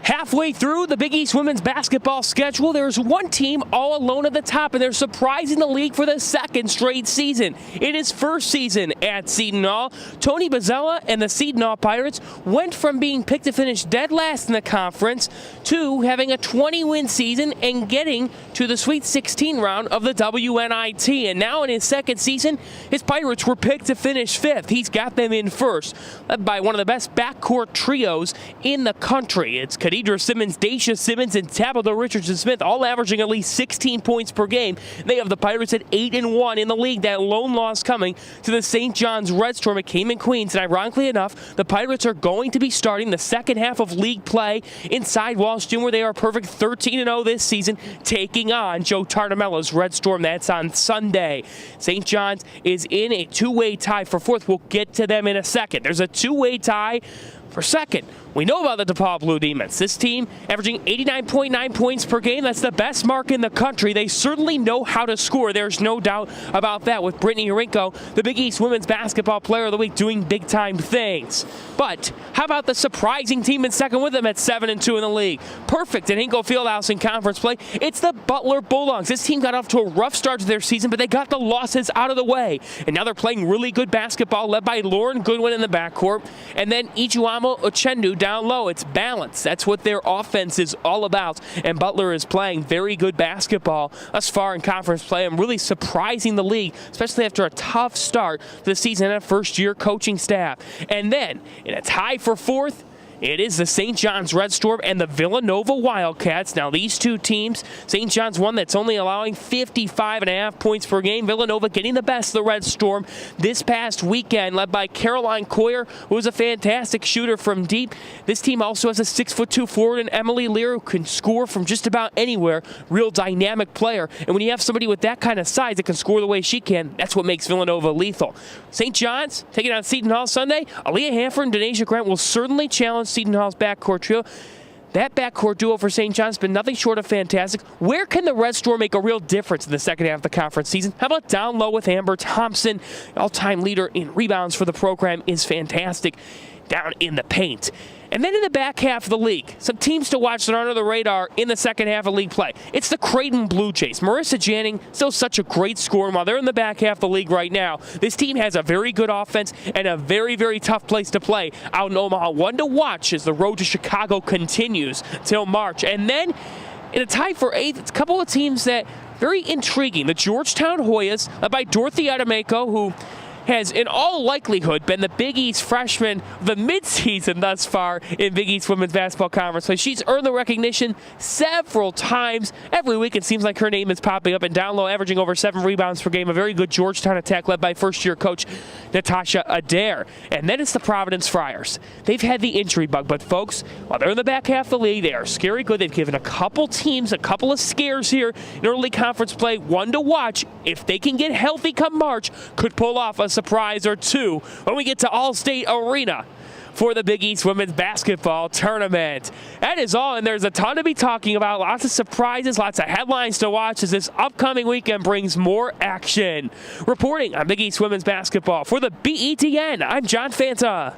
Halfway through the Big East women's basketball schedule, there's one team all alone at the top, and they're surprising the league for the second straight season. In his first season at Seton Hall, Tony Bozzella and the Seton Hall Pirates went from being picked to finish dead last in the conference to having a 20-win season and getting to the Sweet 16 round of the WNIT. And now in his second season, his Pirates were picked to finish fifth. He's got them in first, led by one of the best backcourt trios in the country. It's Khadidra Simmons, Daisha Simmons, and Tabitha Richardson-Smith, all averaging at least 16 points per game. They have the Pirates at 8-1 in the league. That lone loss coming to the St. John's Red Storm at Cayman Queens. And ironically enough, the Pirates are going to be starting the second half of league play inside Walsh Gym, where they are a perfect 13-0 this season, taking on Joe Tartamella's Red Storm. That's on Sunday. St. John's is in a two-way tie for fourth. We'll get to them in a second. There's a two-way tie for second. We know about the DePaul Blue Demons. This team averaging 89.9 points per game. That's the best mark in the country. They certainly know how to score. There's no doubt about that, with Brittany Urinko, the Big East Women's Basketball Player of the Week, doing big-time things. But how about the surprising team in second with them at 7-2 in the league? Perfect at Hinkle Fieldhouse in conference play. It's the Butler Bulldogs. This team got off to a rough start to their season, but they got the losses out of the way. And now they're playing really good basketball, led by Lauren Goodwin in the backcourt, and then Ijuamo Uchendu down low. It's balance. That's what their offense is all about. And Butler is playing very good basketball thus far in conference play. I'm really surprising the league, especially after a tough start to the season and a first-year coaching staff. And then, in a tie for fourth, it is the St. John's Red Storm and the Villanova Wildcats. Now, these two teams, St. John's one that's only allowing 55.5 points per game. Villanova getting the best of the Red Storm this past weekend, led by Caroline Coyer, who is a fantastic shooter from deep. This team also has a 6'2" forward in Emily Lear, who can score from just about anywhere. Real dynamic player. And when you have somebody with that kind of size that can score the way she can, that's what makes Villanova lethal. St. John's taking on Seton Hall Sunday. Aaliyah Hanford and Denasia Grant will certainly challenge Seton Hall's backcourt trio. That backcourt duo for St. John's has been nothing short of fantastic. Where can the Red Storm make a real difference in the second half of the conference season? How about down low with Amber Thompson? All-time leader in rebounds for the program, is fantastic down in the paint. And then in the back half of the league, some teams to watch that are under the radar in the second half of league play. It's the Creighton Blue Jays. Marissa Janning, still such a great scorer. While they're in the back half of the league right now, this team has a very good offense and a very, very tough place to play out in Omaha. One to watch as the road to Chicago continues till March. And then in a tie for eighth, it's a couple of teams that very intriguing. The Georgetown Hoyas, led by Dorothy Adameko, who has in all likelihood been the Big East freshman of the midseason thus far in Big East Women's Basketball Conference. So she's earned the recognition several times. Every week it seems like her name is popping up, and down low, averaging over 7 rebounds per game. A very good Georgetown attack led by first-year coach Natasha Adair. And then it's the Providence Friars. They've had the injury bug, but folks, while they're in the back half of the league, they are scary good. They've given a couple teams a couple of scares here in early conference play. One to watch, if they can get healthy come March, could pull off a surprise or two when we get to Allstate Arena for the Big East Women's Basketball Tournament. That is all, and there's a ton to be talking about. Lots of surprises, lots of headlines to watch as this upcoming weekend brings more action. Reporting on Big East Women's Basketball for the BETN, I'm John Fanta.